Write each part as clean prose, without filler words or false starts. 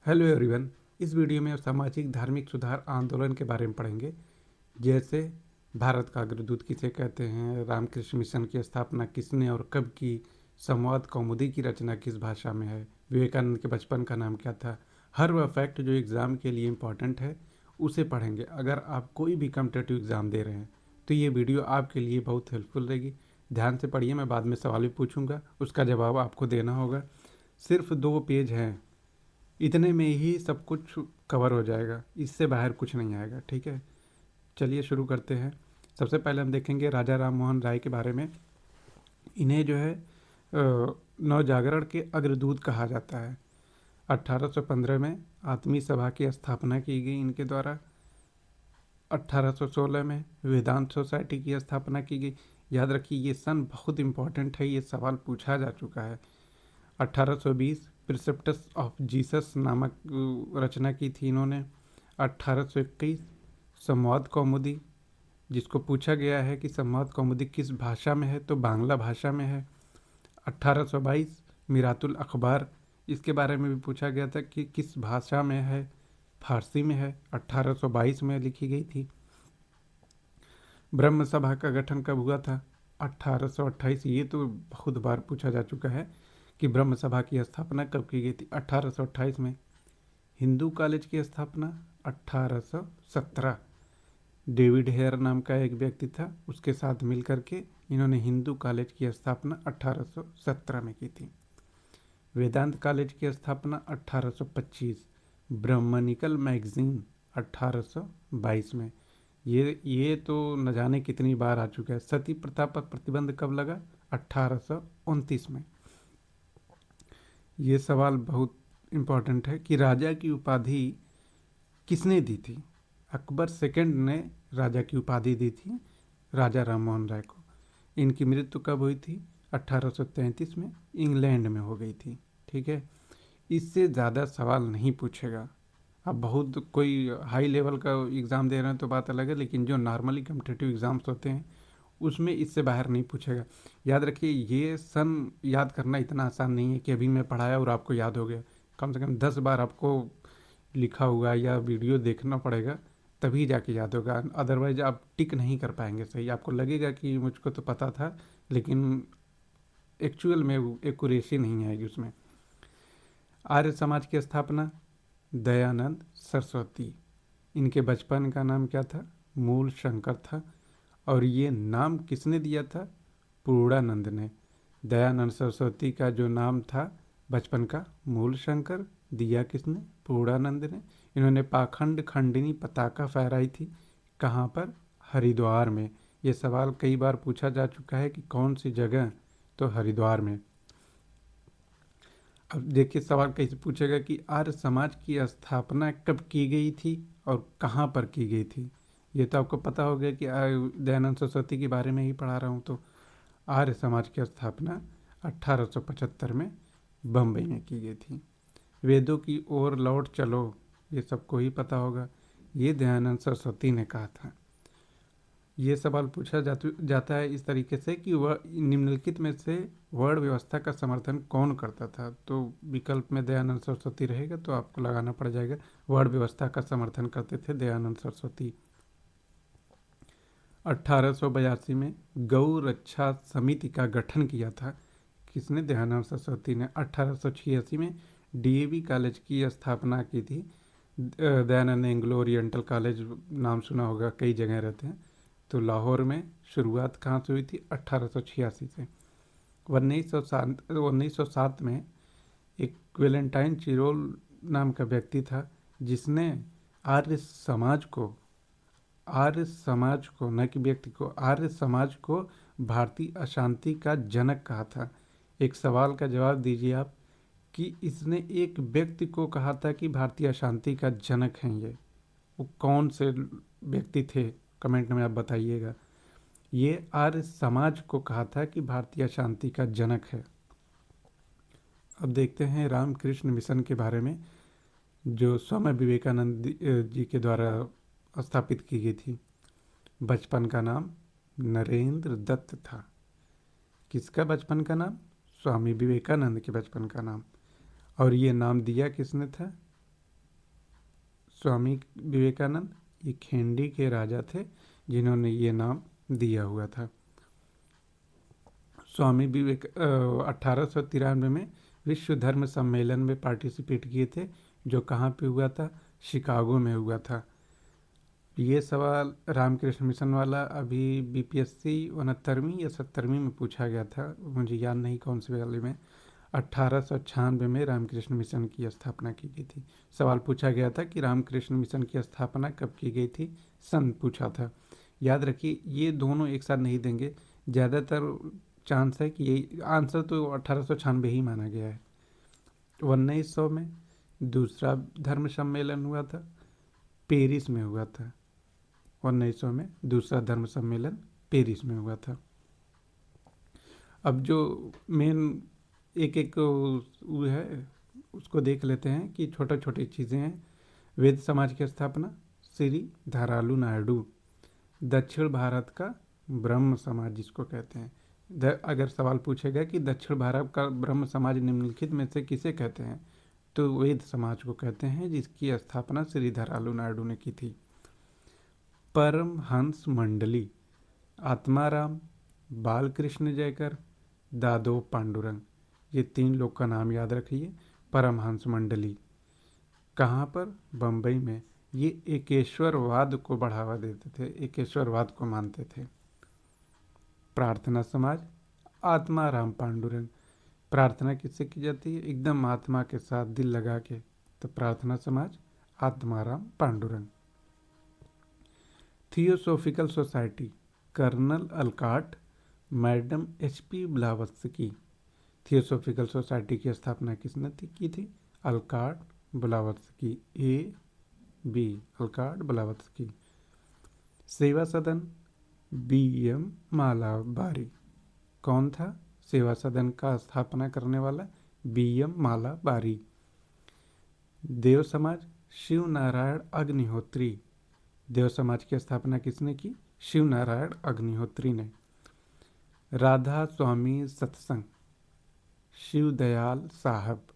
Hello everyone. इस video में सामाजिक धार्मिक सुधार आंदोलन के बारे में पढ़ेंगे, जैसे भारत का अग्रदूत किसे कहते हैं, रामकृष्ण मिशन की स्थापना किसने और कब की, संवाद कौमुदी की रचना किस भाषा में है, विवेकानंद के बचपन का नाम क्या था। हर वह फैक्ट जो एग्ज़ाम के लिए इम्पॉर्टेंट है उसे पढ़ेंगे। अगर आप कोई भी कॉम्पिटिटिव एग्ज़ाम दे रहे हैं तो ये वीडियो आपके लिए बहुत हेल्पफुल रहेगी। ध्यान से पढ़िए, मैं बाद में सवाल भी पूछूंगा, उसका जवाब आपको देना होगा। सिर्फ 2 पेज हैं, इतने में ही सब कुछ कवर हो जाएगा, इससे बाहर कुछ नहीं आएगा। ठीक है, चलिए शुरू करते हैं। सबसे पहले हम देखेंगे राजा राम मोहन राय के बारे में। इन्हें जो है नवजागरण के अग्रदूत कहा जाता है। 1815 में आत्मीय सभा की स्थापना की गई इनके द्वारा। 1816 में वेदांत सोसाइटी की स्थापना की गई। याद रखिए ये सन बहुत इंपॉर्टेंट है, ये सवाल पूछा जा चुका है। 1820 प्रिसेप्टस ऑफ जीसस नामक रचना की थी इन्होंने। 1821 संवाद कौमुदी, जिसको पूछा गया है कि संवाद कौमुदी किस भाषा में है, तो बांग्ला भाषा में है। 1822 मिरातुल अखबार, इसके बारे में भी पूछा गया था कि किस भाषा में है, फारसी में है। 1822 में लिखी गई थी। ब्रह्म सभा का गठन कब हुआ था? 1828। ये तो बहुत बार पूछा जा चुका है कि ब्रह्म सभा की स्थापना कब की गई थी। 1828 में। हिंदू कॉलेज की स्थापना 1817। डेविड हेयर नाम का एक व्यक्ति था, उसके साथ मिलकर के इन्होंने हिंदू कॉलेज की स्थापना 1817 में की थी। वेदांत कॉलेज की स्थापना 1825। ब्रह्मनिकल मैगजीन 1822 में। ये तो न जाने कितनी बार आ चुका है। सती प्रथा पर प्रतिबंध कब लगा? 1829 में। ये सवाल बहुत इम्पोर्टेंट है कि राजा की उपाधि किसने दी थी? अकबर सेकंड ने राजा की उपाधि दी थी राजा राम मोहन राय को। इनकी मृत्यु कब हुई थी? 1833 में, इंग्लैंड में हो गई थी। ठीक है, इससे ज़्यादा सवाल नहीं पूछेगा। अब बहुत कोई हाई लेवल का एग्ज़ाम दे रहे हैं तो बात अलग है, लेकिन जो नॉर्मली कम्पिटिटिव एग्ज़ाम्स होते हैं उसमें इससे बाहर नहीं पूछेगा। याद रखिए ये सन याद करना इतना आसान नहीं है कि अभी मैं पढ़ाया और आपको याद हो गया। कम से कम 10 बार आपको लिखा हुआ या वीडियो देखना पड़ेगा, तभी जाके याद होगा। अदरवाइज आप टिक नहीं कर पाएंगे सही। आपको लगेगा कि मुझको तो पता था, लेकिन एक्चुअल में एक्यूरेसी नहीं आएगी उसमें। आर्य समाज की स्थापना दयानंद सरस्वती। इनके बचपन का नाम क्या था? मूल शंकर था। और ये नाम किसने दिया था? पूर्णानंद ने। दयानंद सरस्वती का जो नाम था बचपन का, मूल शंकर, दिया किसने? पूर्णानंद ने। इन्होंने पाखंड खंडिनी पताका फहराई थी। कहाँ पर? हरिद्वार में। ये सवाल कई बार पूछा जा चुका है कि कौन सी जगह, तो हरिद्वार में। अब देखिए सवाल कैसे पूछेगा कि आर्य समाज की स्थापना कब की गई थी और कहाँ पर की गई थी। ये तो आपको पता हो गया कि दयानंद सरस्वती के बारे में ही पढ़ा रहा हूँ। तो आर्य समाज की स्थापना 1875 में बम्बई में की गई थी। वेदों की ओर लौट चलो, ये सबको ही पता होगा, ये दयानंद सरस्वती ने कहा था। ये सवाल पूछा जाता है इस तरीके से कि वह निम्नलिखित में से वर्ण व्यवस्था का समर्थन कौन करता था। तो विकल्प में दयानंद सरस्वती रहेगा, तो आपको लगाना पड़ जाएगा वर्ण व्यवस्था का समर्थन करते थे दयानंद सरस्वती। 1882 में गौ रक्षा समिति का गठन किया था। किसने? दयानंद सरस्वती ने। 1886 में डीएवी कॉलेज की स्थापना की थी। दयानंद एंग्लो ओरिएंटल कॉलेज नाम सुना होगा, कई जगह रहते हैं। तो लाहौर में शुरुआत कहाँ से हुई थी? 1886 से। 1907 में एक वेलेंटाइन चिरोल नाम का व्यक्ति था, जिसने आर्य समाज को, न कि व्यक्ति को, आर्य समाज को भारतीय अशांति का जनक कहा था। एक सवाल का जवाब दीजिए आप कि इसने एक व्यक्ति को कहा था कि भारतीय अशांति का जनक हैं ये, वो कौन से व्यक्ति थे? कमेंट में आप बताइएगा। ये आर्य समाज को कहा था कि भारतीय शांति का जनक है। अब देखते हैं रामकृष्ण मिशन के बारे में, जो स्वामी विवेकानंद जी के द्वारा स्थापित की गई थी। बचपन का नाम नरेंद्र दत्त था। किसका बचपन का नाम? स्वामी विवेकानंद के बचपन का नाम। और ये नाम दिया किसने था? स्वामी विवेकानंद ये खेंडी के राजा थे जिन्होंने ये नाम दिया हुआ था। स्वामी विवेक 1893 में विश्व धर्म सम्मेलन में पार्टिसिपेट किए थे, जो कहाँ पे हुआ था? शिकागो में हुआ था। ये सवाल रामकृष्ण मिशन वाला अभी बीपीएससी 69वीं या 70वीं में पूछा गया था, मुझे याद नहीं कौन से वाले में। 1896 में रामकृष्ण मिशन की स्थापना की गई थी। सवाल पूछा गया था कि रामकृष्ण मिशन की स्थापना कब की गई थी, सन पूछा था। याद रखिए ये दोनों एक साथ नहीं देंगे, ज़्यादातर चांस है कि यही आंसर तो 1896 ही माना गया है। 1900 में दूसरा धर्म सम्मेलन हुआ था, पेरिस में हुआ था। 1900 में दूसरा धर्म सम्मेलन पेरिस में हुआ था। अब जो मेन एक एक वो है उसको देख लेते हैं कि छोटे छोटे चीज़ें हैं। वेद समाज की स्थापना श्री धारालू नायडू। दक्षिण भारत का ब्रह्म समाज जिसको कहते हैं, अगर सवाल पूछेगा कि दक्षिण भारत का ब्रह्म समाज निम्नलिखित में से किसे कहते हैं, तो वेद समाज को कहते हैं, जिसकी स्थापना श्री धारालू नायडू ने की थी। परमहंस मंडली आत्माराम, बालकृष्ण जयकर, दादो पांडुरंग, ये 3 लोग का नाम याद रखिए। परमहंस मंडली कहाँ पर? बम्बई में। ये एकेश्वरवाद को बढ़ावा देते थे, एकेश्वरवाद को मानते थे। प्रार्थना समाज आत्माराम पांडुरंग। प्रार्थना किससे की जाती है? एकदम आत्मा के साथ, दिल लगा के, तो Prarthana Samaj Atmaram Pandurang. Theosophical society colonel Olcott, madam HP Blavatsky. Theosophical society की स्थापना किसने की थी? Olcott Blavatsky, B Olcott Blavatsky. Seva Sadan BM Malabari. कौन था सेवा सदन का स्थापना करने वाला? बीएम मालाबारी। देव समाज शिव नारायण अग्निहोत्री। देव समाज की स्थापना किसने की? शिव नारायण अग्निहोत्री ने। राधा स्वामी सत्संग शिव दयाल साहब।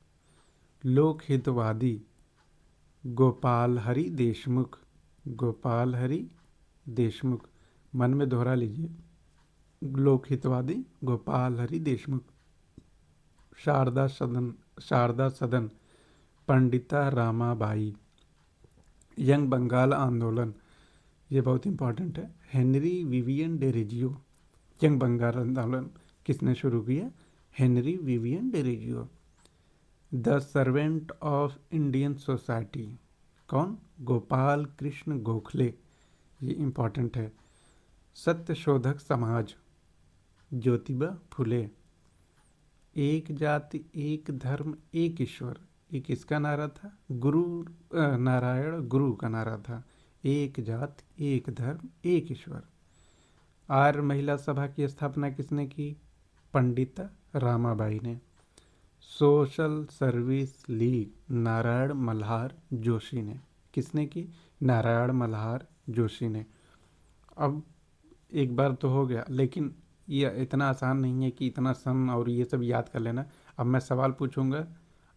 लोकहितवादी गोपाल हरि देशमुख। गोपाल हरि देशमुख, मन में दोहरा लीजिए, लोकहितवादी गोपाल हरि देशमुख। शारदा सदन पंडिता रामाबाई। यंग बंगाल आंदोलन, ये बहुत इंपॉर्टेंट है, Henry Vivian Derozio. Young Bengal आंदोलन किसने शुरू किया? Henry Vivian Derozio. The servant of Indian society कौन? गोपाल कृष्ण गोखले, ये इंपॉर्टेंट है। सत्यशोधक समाज ज्योतिबा फुले। एक जाति एक धर्म एक ईश्वर, ये किसका नारा था? गुरु नारायण गुरु का नारा था। एक जात एक धर्म एक ईश्वर। आर्य महिला सभा की स्थापना किसने की? पंडिता रामाबाई ने। Social service league Narayan Malhar Joshi ने। किसने की? नारायण मल्हार जोशी ने। अब एक बार तो हो गया, लेकिन ये इतना आसान नहीं है कि इतना सन और ये सब याद कर लेना। अब मैं सवाल पूछूंगा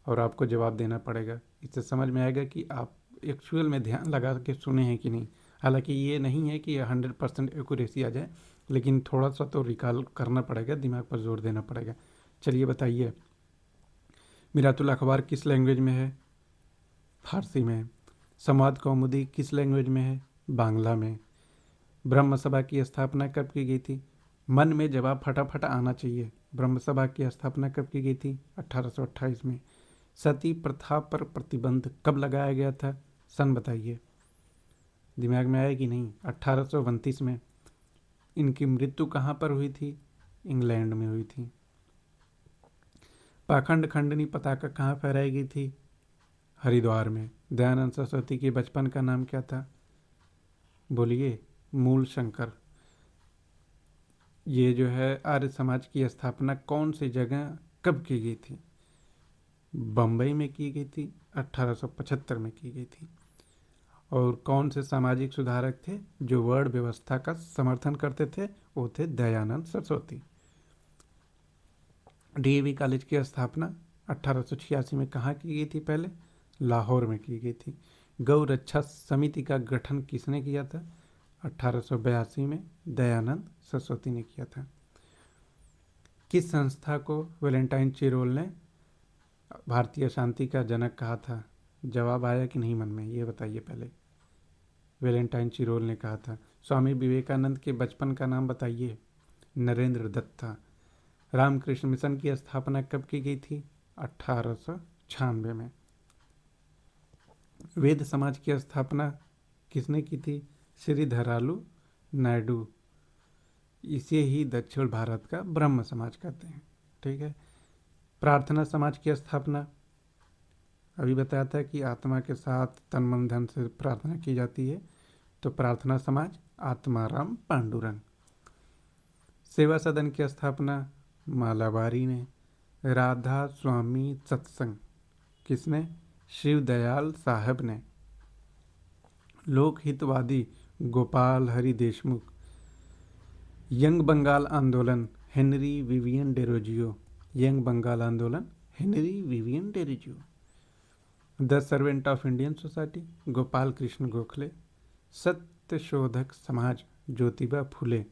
और आपको जवाब देना पड़ेगा। इससे समझ में आएगा कि आप एक्चुअल में ध्यान लगा के सुने हैं कि नहीं। हालांकि ये नहीं है कि 100% एक्यूरेसी आ जाए, लेकिन थोड़ा सा तो रिकॉल करना पड़ेगा, दिमाग पर जोर देना पड़ेगा। चलिए बताइए, मिरातुल अखबार किस लैंग्वेज में है? फारसी में। संवाद कौमुदी किस लैंग्वेज में है? बांग्ला में। ब्रह्म सभा की स्थापना कब की गई थी? मन में जवाब फटाफट आना चाहिए। ब्रह्म सभा की स्थापना कब की गई थी? 1828 में। सती प्रथा पर प्रतिबंध कब लगाया गया था? सन बताइए, दिमाग में आया कि नहीं? 1829 में। इनकी मृत्यु कहाँ पर हुई थी? इंग्लैंड में हुई थी। पाखंड खंडनी पताका कहाँ फहराई गई थी? हरिद्वार में। दयानंद सरस्वती के बचपन का नाम क्या था? बोलिए। मूल शंकर। ये जो है आर्य समाज की स्थापना कौन सी जगह कब की गई थी? बम्बई में की गई थी, 1875 में की गई थी। और कौन से सामाजिक सुधारक थे जो वर्ण व्यवस्था का समर्थन करते थे? वो थे दयानंद सरस्वती। डीएवी कॉलेज की स्थापना 1886 में कहाँ की गई थी? पहले लाहौर में की गई थी। गौ रक्षा समिति का गठन किसने किया था? 1882 में दयानंद सरस्वती ने किया था। किस संस्था को वैलेंटाइन चिरोल ने भारतीय शांति का जनक कहा था? जवाब आया कि नहीं मन में, ये बताइए पहले। वैलेंटाइन चिरोल ने कहा था। स्वामी विवेकानंद के बचपन का नाम बताइए। नरेंद्र दत्त था। रामकृष्ण मिशन की स्थापना कब की गई थी? 1896 में। वेद समाज की स्थापना किसने की थी? श्रीधरालु नायडू। इसे ही दक्षिण भारत का ब्रह्म समाज कहते हैं। ठीक है। प्रार्थना समाज की स्थापना अभी बताया था कि आत्मा के साथ तन मन धन से प्रार्थना की जाती है, तो प्रार्थना समाज आत्माराम पांडुरंग। सेवा सदन की स्थापना मालाबारी ने। राधा स्वामी सत्संग किसने? शिव दयाल साहब ने। लोकहितवादी गोपाल हरि देशमुख। यंग बंगाल आंदोलन Henry Vivian Derozio. Young Bengal आंदोलन Henry Vivian Derozio. The servant of Indian society Gopal Krishna Gokhale. Satya Shodhak समाज ज्योतिबा फुले।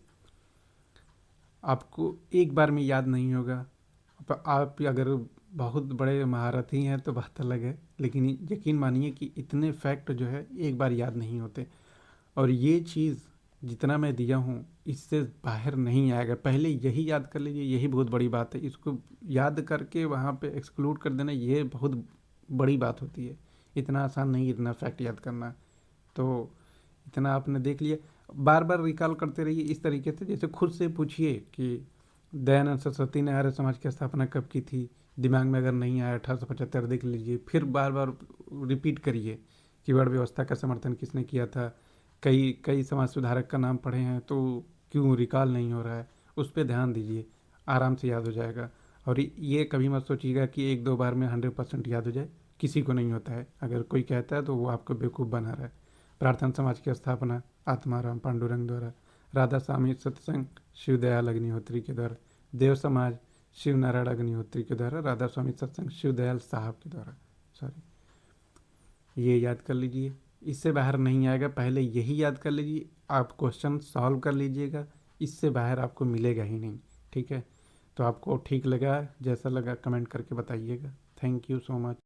आपको एक बार में याद नहीं होगा, आप अगर बहुत बड़े महारथी हैं तो बात अलग है, लेकिन यकीन मानिए कि इतने फैक्ट जो है एक बार याद नहीं होते। और ये चीज़ जितना मैं दिया हूँ इससे बाहर नहीं आएगा। पहले यही याद कर लीजिए, यही बहुत बड़ी बात है। इसको याद करके वहाँ पे एक्सक्लूड कर देना, ये बहुत बड़ी बात होती है। इतना आसान नहीं इतना फैक्ट याद करना। तो इतना आपने देख लिया, बार बार रिकॉल करते रहिए इस तरीके से, जैसे खुद से पूछिए कि दयानंद सरस्वती ने आर्य समाज की स्थापना कब की थी। दिमाग में अगर नहीं आया 1875 देख लीजिए, फिर बार बार रिपीट करिए कि वर्ण व्यवस्था का समर्थन किसने किया था। कई कई समाज सुधारक का नाम पढ़े हैं तो क्यों रिकॉल नहीं हो रहा है, उस पर ध्यान दीजिए, आराम से याद हो जाएगा। और ये कभी मत सोचिएगा कि एक दो बार में 100% याद हो जाए, किसी को नहीं होता है। अगर कोई कहता है तो वो आपको बेवकूफ़ बना रहा है। प्रार्थना समाज की स्थापना आत्माराम पांडुरंग द्वारा। राधा स्वामी सत्संग शिवदयाल अग्निहोत्री के द्वारा। देव समाज शिव नारायण अग्निहोत्री के द्वारा। राधा स्वामी सत्संग शिवदयाल साहब के द्वारा। सॉरी, ये याद कर लीजिए, इससे बाहर नहीं आएगा। पहले यही याद कर लीजिए, आप क्वेश्चन सॉल्व कर लीजिएगा, इससे बाहर आपको मिलेगा ही नहीं। ठीक है। तो आपको ठीक लगा, जैसा लगा कमेंट करके बताइएगा। Thank you so much.